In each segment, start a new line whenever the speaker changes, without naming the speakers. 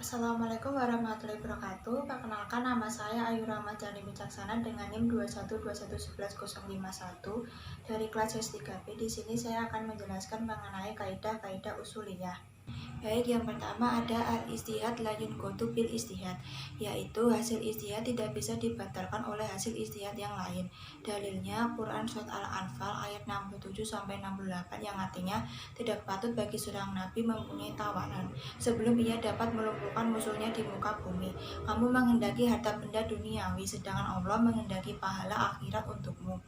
Assalamualaikum warahmatullahi wabarakatuh. Perkenalkan, nama saya Ayu Ramadhani Wicaksana dengan NIM 212111051 dari kelas S3B. Di sini saya akan menjelaskan mengenai kaidah-kaidah usuliyah. Baik, yang pertama ada al-ijtihad la yunqadu bil ijtihad, yaitu hasil ijtihad tidak bisa dibatalkan oleh hasil ijtihad yang lain. Dalilnya Quran surat Al-Anfal ayat 67 sampai 68 yang artinya tidak patut bagi seorang nabi mempunyai tawanan sebelum ia dapat melumpuhkan musuhnya di muka bumi. Kamu menghendaki harta benda duniawi, sedangkan Allah menghendaki pahala akhirat untukmu.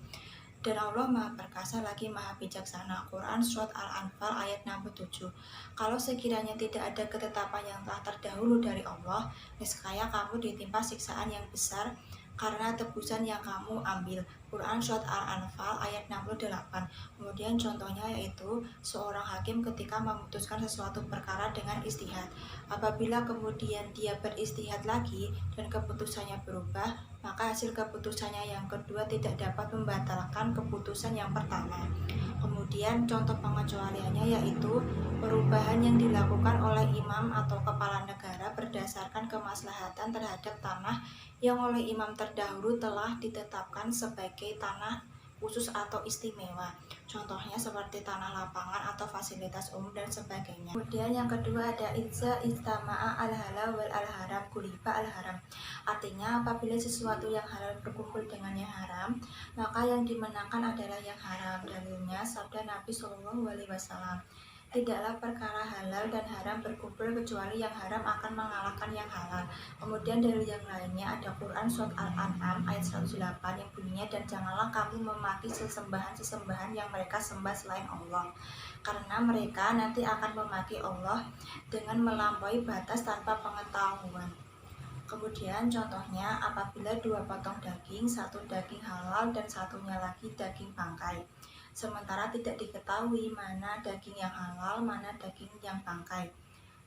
Dan Allah Maha Perkasa lagi Maha Bijaksana. Quran Surat Al-Anfal ayat 67. Kalau sekiranya tidak ada ketetapan yang telah terdahulu dari Allah, niscaya kamu ditimpa siksaan yang besar karena tebusan yang kamu ambil. Quran Surat Al-Anfal ayat 68. Kemudian contohnya yaitu seorang hakim ketika memutuskan sesuatu perkara dengan istihad. Apabila kemudian dia beristihad lagi dan keputusannya berubah, maka hasil keputusannya yang kedua tidak dapat membatalkan keputusan yang pertama. Kemudian contoh pengecualiannya yaitu perubahan yang dilakukan oleh imam atau kepala negara berdasarkan kemaslahatan terhadap tanah yang oleh imam terdahulu telah ditetapkan sebagai tanah khusus atau istimewa. Contohnya seperti tanah lapangan atau fasilitas umum dan sebagainya. Kemudian yang kedua ada idza istama'a al-halal wal al-haram kuliba al-haram. Artinya apabila sesuatu yang halal berkumpul dengan yang haram, maka yang dimenangkan adalah yang haram. Dalilnya sabda Nabi Shallallahu Alaihi Wasallam, tidaklah perkara halal dan haram berkumpul kecuali yang haram akan mengalahkan yang halal. Kemudian dari yang lainnya ada Quran Surat Al-An'am ayat 108 yang bunyinya, dan janganlah kamu memaki sesembahan-sesembahan yang mereka sembah selain Allah, karena mereka nanti akan memaki Allah dengan melampaui batas tanpa pengetahuan. Kemudian contohnya apabila dua potong daging, satu daging halal dan satunya lagi daging bangkai, sementara tidak diketahui mana daging yang halal, mana daging yang bangkai.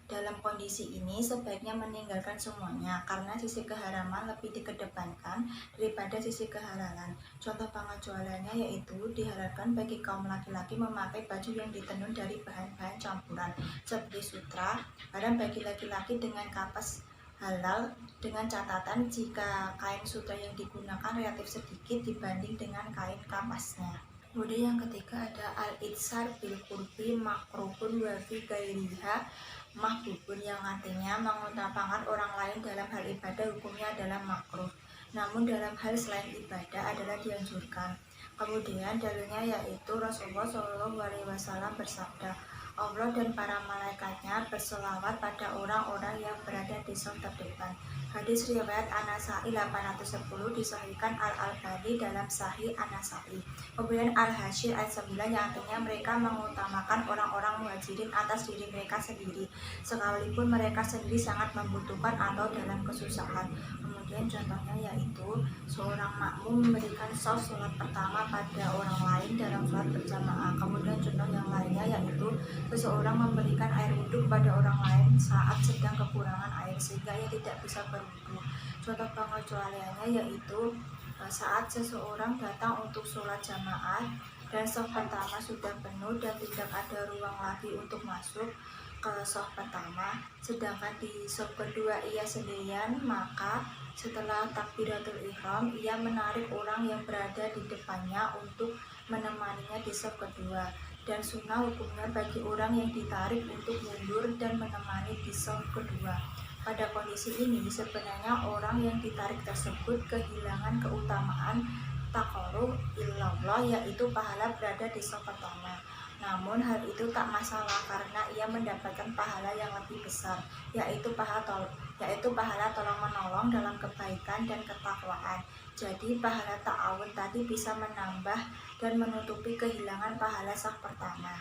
Dalam kondisi ini sebaiknya meninggalkan semuanya karena sisi keharaman lebih dikedepankan daripada sisi kehalalan. Contoh pengecualiannya yaitu diharapkan bagi kaum laki-laki memakai baju yang ditenun dari bahan-bahan campuran seperti sutra, dan bagi laki-laki dengan kapas halal dengan catatan jika kain sutra yang digunakan relatif sedikit dibanding dengan kain kapasnya. Kemudian yang ketiga ada al-itsar bil qurbi makruhun wa fi ghairiha mahbubun, yang artinya mengutamakan orang lain dalam hal ibadah hukumnya adalah makruh, namun dalam hal selain ibadah adalah dianjurkan. Kemudian dalilnya yaitu Rasulullah Shallallahu Alaihi Wasallam bersabda, Allah dan para malaikatnya berselawat pada orang-orang yang berada di saf terdepan. Hadis riwayat An-Nasa'i 810 disahihkan Al-Albani dalam Sahih An-Nasa'i. Kemudian Al-Hasyr ayat 9 yang artinya mereka mengutamakan orang-orang muhajirin atas diri mereka sendiri, sekalipun mereka sendiri sangat membutuhkan atau dalam kesusahan. Kemudian contohnya yaitu seorang makmum memberikan sholat pertama pada orang lain dalam sholat berjamaah. Kemudian contoh yang lainnya yaitu seseorang memberikan air wudhu pada orang lain saat sedang kekurangan air sehingga ia tidak bisa berwudhu. Contoh pengecualiannya yaitu saat seseorang datang untuk sholat jamaah dan shaf pertama sudah penuh dan tidak ada ruang lagi untuk masuk ke shaf pertama, sedangkan di shaf kedua ia sendirian, maka setelah takbiratul ihram ia menarik orang yang berada di depannya untuk menemaninya di shaf kedua, dan sunnah hukumnya bagi orang yang ditarik untuk mundur dan menemani di shaf kedua. Pada kondisi ini sebenarnya orang yang ditarik tersebut kehilangan keutamaan taqarrub ilallah, yaitu pahala berada di shaf pertama. Namun hal itu tak masalah karena ia mendapatkan pahala yang lebih besar, yaitu pahala tolong menolong dalam kebaikan dan ketakwaan. Jadi pahala ta'awun tadi bisa menambah dan menutupi kehilangan pahala shaf pertama.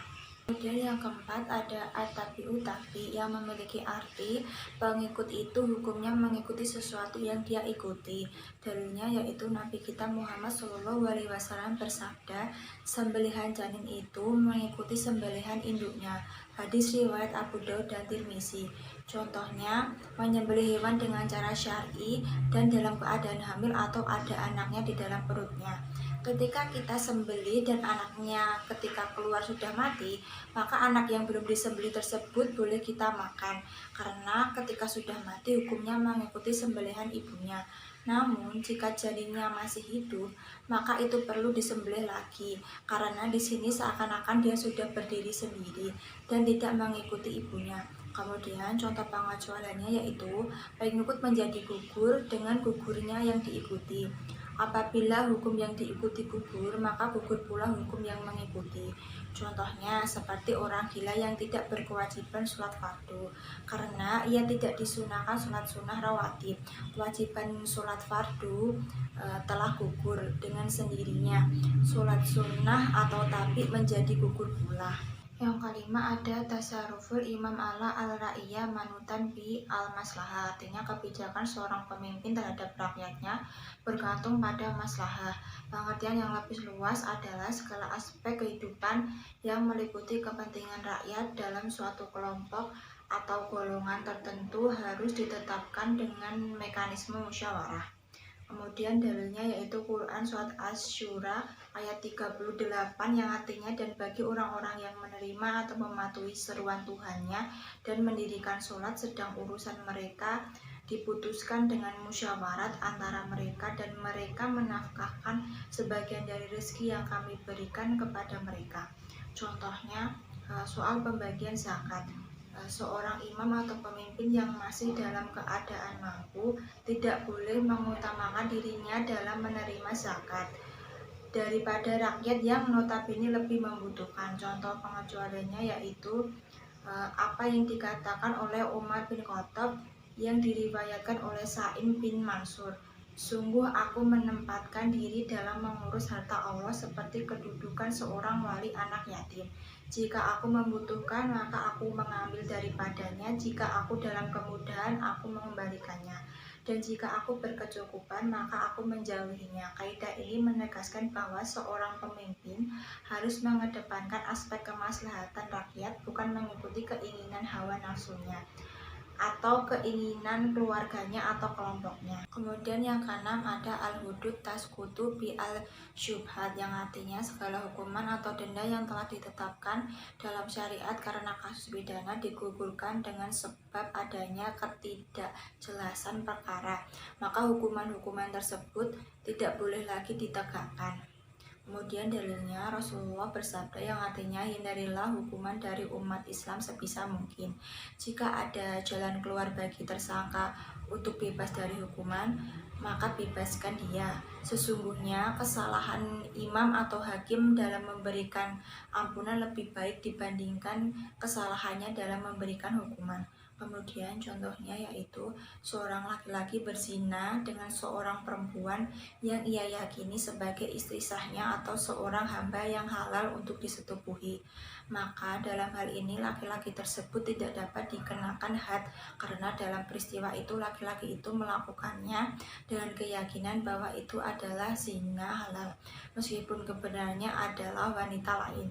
Kemudian yang keempat ada at-tabi'u tabi, yang memiliki arti pengikut itu hukumnya mengikuti sesuatu yang dia ikuti. Dalilnya yaitu Nabi kita Muhammad Shallallahu Alaihi Wasallam bersabda, sembelihan janin itu mengikuti sembelihan induknya. Hadis riwayat Abu Daud dan Tirmizi. Contohnya menyembelih hewan dengan cara syar'i dan dalam keadaan hamil atau ada anaknya di dalam perutnya. Ketika kita sembelih dan anaknya ketika keluar sudah mati, maka anak yang belum disembelih tersebut boleh kita makan. Karena ketika sudah mati hukumnya mengikuti sembelihan ibunya. Namun jika janinnya masih hidup, maka itu perlu disembelih lagi. Karena di sini seakan-akan dia sudah berdiri sendiri dan tidak mengikuti ibunya. Kemudian contoh pengecualiannya yaitu pengikut menjadi gugur dengan gugurnya yang diikuti. Apabila hukum yang diikuti gugur, maka gugur pula hukum yang mengikuti. Contohnya seperti orang gila yang tidak berkewajiban sholat fardu, karena ia tidak disunahkan sholat sunnah rawatib. Kewajiban sholat fardu telah gugur dengan sendirinya. Sholat sunnah atau tabi menjadi gugur pula. Yang kelima ada tasarruful imam ala al-ra'iyah manutan bi al-maslahah. Artinya kebijakan seorang pemimpin terhadap rakyatnya bergantung pada maslahah. Pengertian yang lebih luas adalah segala aspek kehidupan yang meliputi kepentingan rakyat dalam suatu kelompok atau golongan tertentu harus ditetapkan dengan mekanisme musyawarah. Kemudian dalilnya yaitu Quran surat Asy-Syura ayat 38 yang artinya dan bagi orang-orang yang menerima atau mematuhi seruan Tuhannya dan mendirikan sholat sedang urusan mereka diputuskan dengan musyawarat antara mereka dan mereka menafkahkan sebagian dari rezeki yang kami berikan kepada mereka. Contohnya soal pembagian zakat. Seorang imam atau pemimpin yang masih dalam keadaan mampu tidak boleh mengutamakan dirinya dalam menerima zakat daripada rakyat yang notabene lebih membutuhkan. Contoh pengecualiannya yaitu apa yang dikatakan oleh Umar bin Khattab yang diriwayatkan oleh Sa'im bin Mansur. Sungguh aku menempatkan diri dalam mengurus harta Allah seperti kedudukan seorang wali anak yatim. Jika aku membutuhkan, maka aku mengambil daripadanya. Jika aku dalam kemudahan, aku mengembalikannya. Dan jika aku berkecukupan, maka aku menjauhinya. Kaidah ini menegaskan bahwa seorang pemimpin harus mengedepankan aspek kemaslahatan rakyat, bukan mengikuti keinginan hawa nafsunya atau keinginan keluarganya atau kelompoknya. Kemudian yang keenam ada al-hudud tasqutu bi al-syubhat, yang artinya segala hukuman atau denda yang telah ditetapkan dalam syariat karena kasus pidana digugurkan dengan sebab adanya ketidakjelasan perkara, maka hukuman-hukuman tersebut tidak boleh lagi ditegakkan. Kemudian dalilnya Rasulullah bersabda yang artinya hindarilah hukuman dari umat Islam sebisa mungkin. Jika ada jalan keluar bagi tersangka untuk bebas dari hukuman, maka bebaskan dia. Sesungguhnya kesalahan imam atau hakim dalam memberikan ampunan lebih baik dibandingkan kesalahannya dalam memberikan hukuman. Kemudian contohnya yaitu seorang laki-laki berzina dengan seorang perempuan yang ia yakini sebagai istri sahnya atau seorang hamba yang halal untuk disetubuhi. Maka dalam hal ini laki-laki tersebut tidak dapat dikenakan had, karena dalam peristiwa itu laki-laki itu melakukannya dengan keyakinan bahwa itu adalah zina halal, meskipun kebenarannya adalah wanita lain.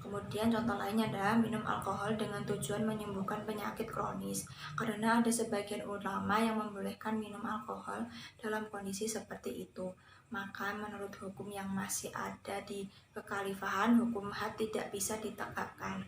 Kemudian contoh lainnya adalah minum alkohol dengan tujuan menyembuhkan penyakit kronis, karena ada sebagian ulama yang membolehkan minum alkohol dalam kondisi seperti itu. Maka menurut hukum yang masih ada di kekhalifahan, hukum had tidak bisa ditegakkan.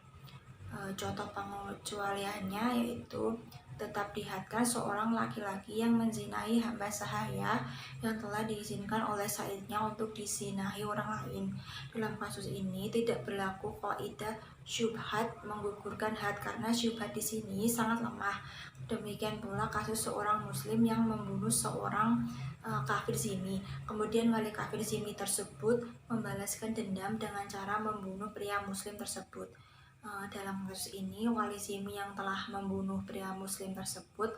Contoh pengecualiannya yaitu tetap dihadkan seorang laki-laki yang menzinai hamba sahaya yang telah diizinkan oleh saidnya untuk disinahi orang lain. Dalam kasus ini tidak berlaku kaidah syubhat menggugurkan had, karena syubhat di sini sangat lemah. Demikian pula kasus seorang muslim yang membunuh seorang kafir zimi. Kemudian wali kafir zimi tersebut membalaskan dendam dengan cara membunuh pria muslim tersebut. Dalam kasus ini wali zimi yang telah membunuh pria muslim tersebut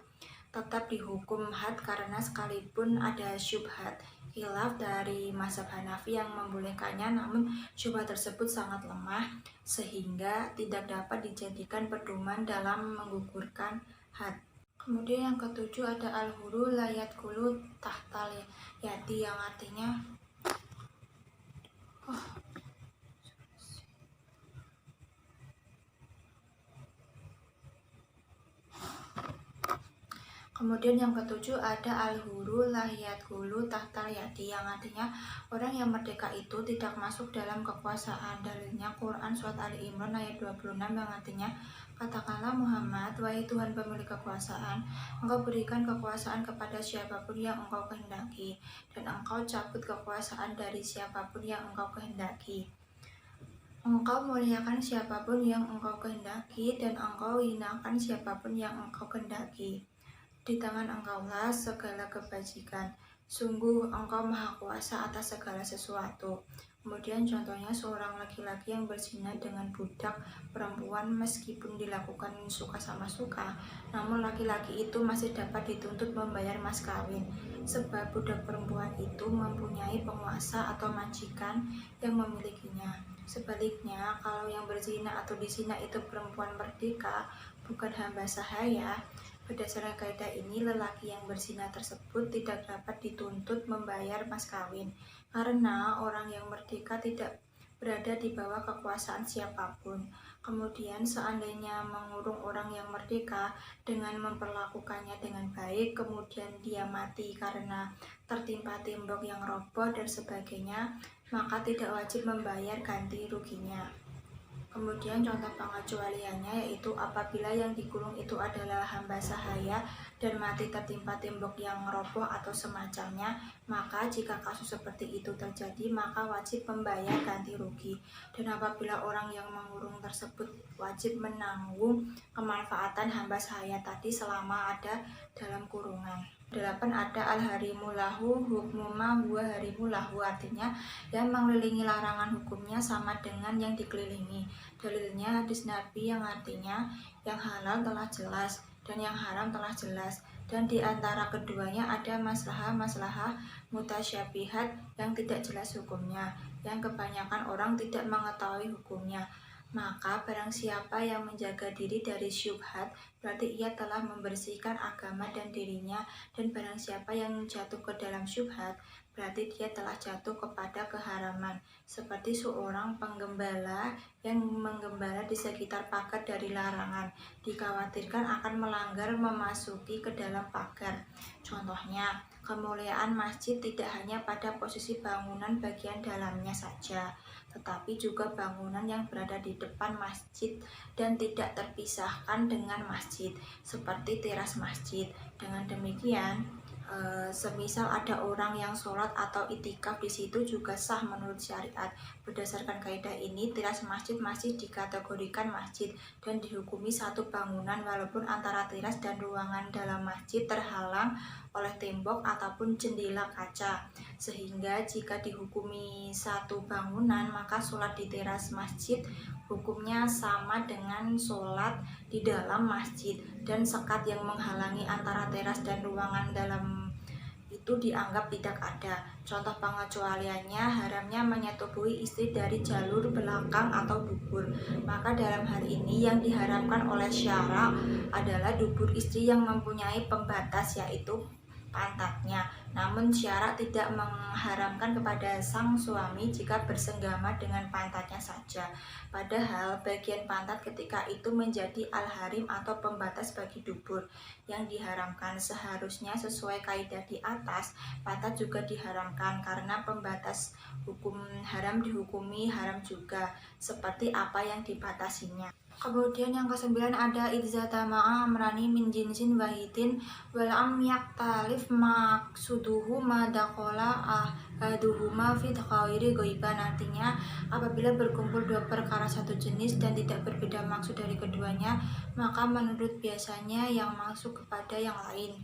tetap dihukum had, karena sekalipun ada syubhat khilaf dari mazhab Hanafi yang membolehkannya, namun syubhat tersebut sangat lemah sehingga tidak dapat dijadikan pedoman dalam menggugurkan had. Kemudian yang ketujuh ada al-huru layat kulu tahtal yati, yang artinya Kemudian yang ketujuh ada al-huru lahiyat hulu tahtal yadi, yang artinya orang yang merdeka itu tidak masuk dalam kekuasaan. Dalilnya Quran surat Ali Imran ayat 26 yang artinya, katakanlah Muhammad, wahai Tuhan pemilik kekuasaan, engkau berikan kekuasaan kepada siapapun yang engkau kehendaki, dan engkau cabut kekuasaan dari siapapun yang engkau kehendaki. Engkau muliakan siapapun yang engkau kehendaki, dan engkau hinakan siapapun yang engkau kehendaki. Di tangan engkaulah segala kebajikan. Sungguh engkau maha kuasa atas segala sesuatu. Kemudian contohnya seorang laki-laki yang berzina dengan budak perempuan meskipun dilakukan suka sama suka, namun laki-laki itu masih dapat dituntut membayar mas kawin, sebab budak perempuan itu mempunyai penguasa atau majikan yang memilikinya. Sebaliknya, kalau yang berzina atau disina itu perempuan merdeka, bukan hamba sahaya, berdasarkan kaidah ini, lelaki yang berzina tersebut tidak dapat dituntut membayar mas kawin, karena orang yang merdeka tidak berada di bawah kekuasaan siapapun. Kemudian seandainya mengurung orang yang merdeka dengan memperlakukannya dengan baik, kemudian dia mati karena tertimpa tembok yang roboh dan sebagainya, maka tidak wajib membayar ganti ruginya. Kemudian contoh pengecualiannya yaitu apabila yang dikurung itu adalah hamba sahaya dan mati tertimpa tembok yang roboh atau semacamnya, maka jika kasus seperti itu terjadi maka wajib membayar ganti rugi. Dan apabila orang yang mengurung tersebut wajib menanggung kemanfaatan hamba sahaya tadi selama ada dalam kurungan. 8. Ada al-harimu lahu hukmu ma huwa harimu lahu, artinya yang mengelilingi larangan hukumnya sama dengan yang dikelilingi. Dalilnya hadis Nabi yang artinya yang halal telah jelas dan yang haram telah jelas, dan di antara keduanya ada maslahah mutasyabihat yang tidak jelas hukumnya, yang kebanyakan orang tidak mengetahui hukumnya. Maka barang siapa yang menjaga diri dari syubhat, berarti ia telah membersihkan agama dan dirinya, dan barang siapa yang jatuh ke dalam syubhat, berarti dia telah jatuh kepada keharaman. Seperti seorang penggembala yang menggembala di sekitar pagar dari larangan, dikhawatirkan akan melanggar memasuki ke dalam pagar. Contohnya, kemuliaan masjid tidak hanya pada posisi bangunan bagian dalamnya saja, tetapi juga bangunan yang berada di depan masjid dan tidak terpisahkan dengan masjid, seperti teras masjid. Dengan demikian, semisal ada orang yang sholat atau itikaf di situ juga sah menurut syariat. Berdasarkan kaidah ini, teras masjid masih dikategorikan masjid dan dihukumi satu bangunan walaupun antara teras dan ruangan dalam masjid terhalang oleh tembok ataupun jendela kaca. Sehingga jika dihukumi satu bangunan, maka sholat di teras masjid hukumnya sama dengan sholat di dalam masjid, dan sekat yang menghalangi antara teras dan ruangan dalam itu dianggap tidak ada. Contoh pengecualiannya, haramnya menyetubuhi istri dari jalur belakang atau dubur. Maka dalam hal ini yang diharamkan oleh syara adalah dubur istri yang mempunyai pembatas, yaitu pantatnya. Namun syara tidak mengharamkan kepada sang suami jika bersenggama dengan pantatnya saja. Padahal bagian pantat ketika itu menjadi al-harim atau pembatas bagi dubur yang diharamkan. Seharusnya sesuai kaidah di atas, pantat juga diharamkan karena pembatas hukum haram dihukumi haram juga, seperti apa yang dibatasinya. Kemudian yang ke-9 ada idzatama'a amrani min jinsin wahidin walam yaktalif maksuduhu madakola ahaduhuma fit khairi goiban, artinya apabila berkumpul dua perkara satu jenis dan tidak berbeda maksud dari keduanya, maka menurut biasanya yang masuk kepada yang lain.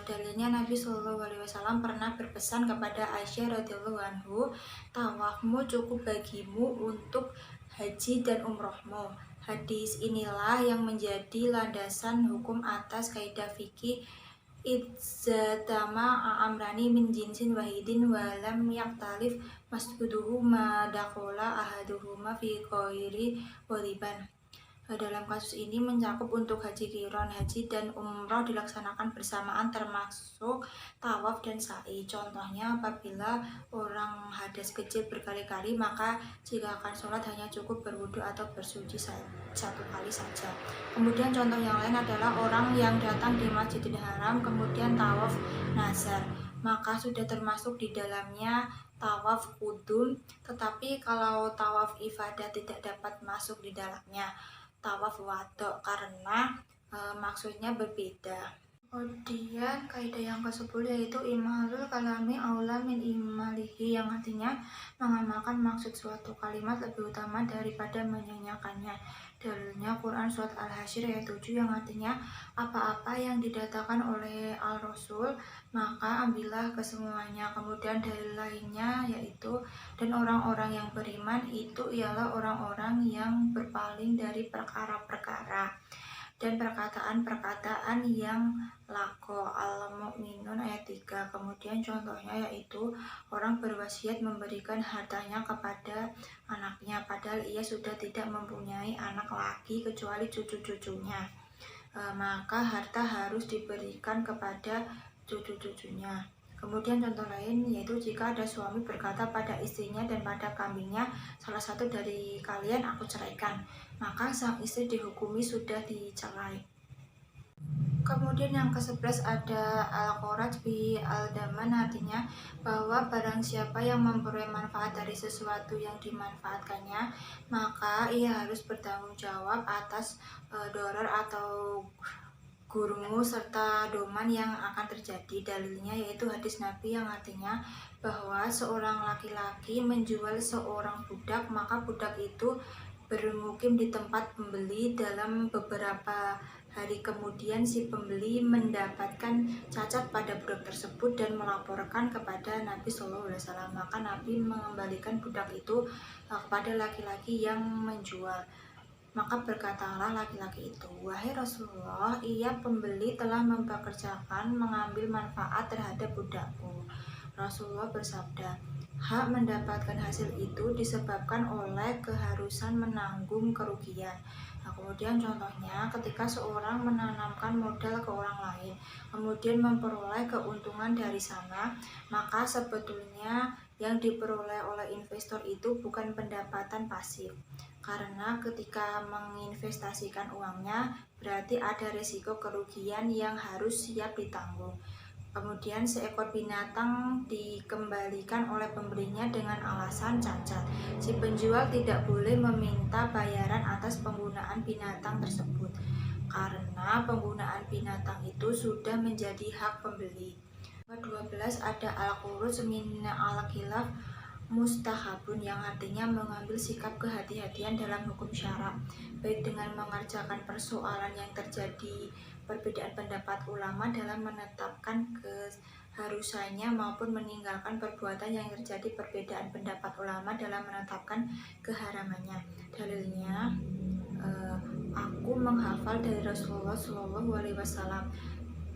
Dalilnya Nabi Shallallahu Alaihi Wasallam pernah berpesan kepada Aisyah radhiyallahu anhu, tawafmu cukup bagimu untuk haji dan umrohmu. Hadis inilah yang menjadi landasan hukum atas kaidah fikih idzatama amrani min jinsin wahidin walam yaktalif masduduhu madakola ahaduhuma fi ghairi ghaliban. Dalam kasus ini mencakup untuk haji qiron, haji dan umroh dilaksanakan bersamaan termasuk tawaf dan sa'i. Contohnya apabila orang hadas kecil berkali-kali, maka jika akan sholat hanya cukup berwudu atau bersuci satu kali saja. Kemudian contoh yang lain adalah orang yang datang di Masjidil Haram kemudian tawaf nazar, maka sudah termasuk di dalamnya tawaf kudum. Tetapi kalau tawaf ifadah tidak dapat masuk di dalamnya tawaf wadok karena maksudnya berbeda. Kemudian kaidah yang ke-10 yaitu imalul kalami aula min imalihi, yang artinya mengamalkan maksud suatu kalimat lebih utama daripada menyanyikannya. Dalilnya Quran surat Al-Hasyr ayat 7 yang artinya apa-apa yang didatangkan oleh Al-Rasul maka ambillah kesemuanya. Kemudian dalil lainnya yaitu dan orang-orang yang beriman itu ialah orang-orang yang berpaling dari perkara-perkara dan perkataan-perkataan yang lako. Al-Mu'minun ayat 3. Kemudian contohnya yaitu orang berwasiat memberikan hartanya kepada anaknya padahal ia sudah tidak mempunyai anak laki kecuali cucu-cucunya, maka harta harus diberikan kepada cucu-cucunya. Kemudian contoh lain yaitu jika ada suami berkata pada istrinya dan pada kambingnya, salah satu dari kalian aku ceraikan, maka sang istri dihukumi sudah dicerai. Kemudian yang ke-11 ada al-qoraj bi al-daman, artinya bahwa barang siapa yang memperoleh manfaat dari sesuatu yang dimanfaatkannya maka ia harus bertanggung jawab atas doror atau gurungu serta doman yang akan terjadi. Dalilnya yaitu hadis Nabi yang artinya bahwa seorang laki-laki menjual seorang budak maka budak itu bermukim di tempat pembeli. Dalam beberapa hari kemudian si pembeli mendapatkan cacat pada budak tersebut dan melaporkan kepada Nabi SAW. Maka Nabi mengembalikan budak itu kepada laki-laki yang menjual. Maka berkatalah laki-laki itu, wahai Rasulullah, ia pembeli telah mempekerjakan mengambil manfaat terhadap budakku. Rasulullah bersabda, hak mendapatkan hasil itu disebabkan oleh keharusan menanggung kerugian. Nah, kemudian contohnya ketika seorang menanamkan modal ke orang lain, kemudian memperoleh keuntungan dari sana, maka sebetulnya yang diperoleh oleh investor itu bukan pendapatan pasif. Karena ketika menginvestasikan uangnya, berarti ada risiko kerugian yang harus siap ditanggung. Kemudian seekor binatang dikembalikan oleh pembelinya dengan alasan cacat. Si penjual tidak boleh meminta bayaran atas penggunaan binatang tersebut karena penggunaan binatang itu sudah menjadi hak pembeli. 12 ada al-khuruj min al-khilaf mustahabun, yang artinya mengambil sikap kehati-hatian dalam hukum syara, baik dengan mengerjakan persoalan yang terjadi perbedaan pendapat ulama dalam menetapkan keharusannya maupun meninggalkan perbuatan yang terjadi perbedaan pendapat ulama dalam menetapkan keharamannya. Dalilnya aku menghafal dari Rasulullah SAW,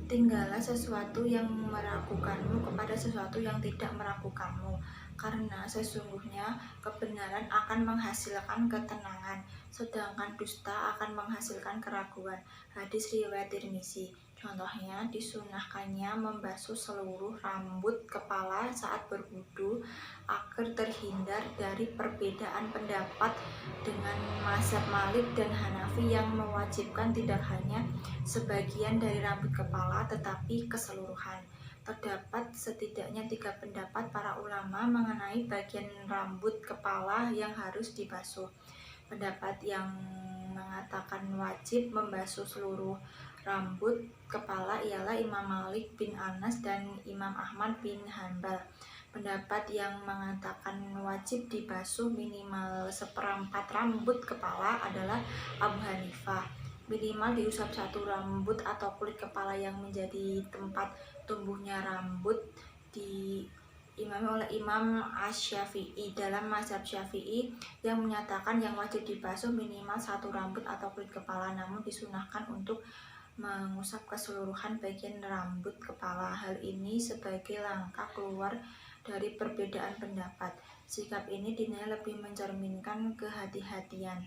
tinggallah sesuatu yang meragukanmu kepada sesuatu yang tidak meragukanmu, karena sesungguhnya kebenaran akan menghasilkan ketenangan, sedangkan dusta akan menghasilkan keraguan. Hadis riwayat Tirmizi. Contohnya disunahkannya membasuh seluruh rambut kepala saat berwudu agar terhindar dari perbedaan pendapat dengan mazhab Malik dan Hanafi yang mewajibkan tidak hanya sebagian dari rambut kepala tetapi keseluruhan. Terdapat setidaknya 3 pendapat para ulama mengenai bagian rambut kepala yang harus dibasuh. Pendapat yang mengatakan wajib membasuh seluruh rambut kepala ialah Imam Malik bin Anas dan Imam Ahmad bin Hanbal. Pendapat yang mengatakan wajib dibasuh minimal seperempat rambut kepala adalah Abu Hanifah. Minimal diusap satu rambut atau kulit kepala yang menjadi tempat tumbuhnya rambut diimami oleh Imam Asy-Syafi'i. Dalam mazhab Syafi'i yang menyatakan yang wajib dibasuh minimal satu rambut atau kulit kepala, namun disunahkan untuk mengusap keseluruhan bagian rambut kepala. Hal ini sebagai langkah keluar dari perbedaan pendapat. Sikap ini dinilai lebih mencerminkan kehati-hatian.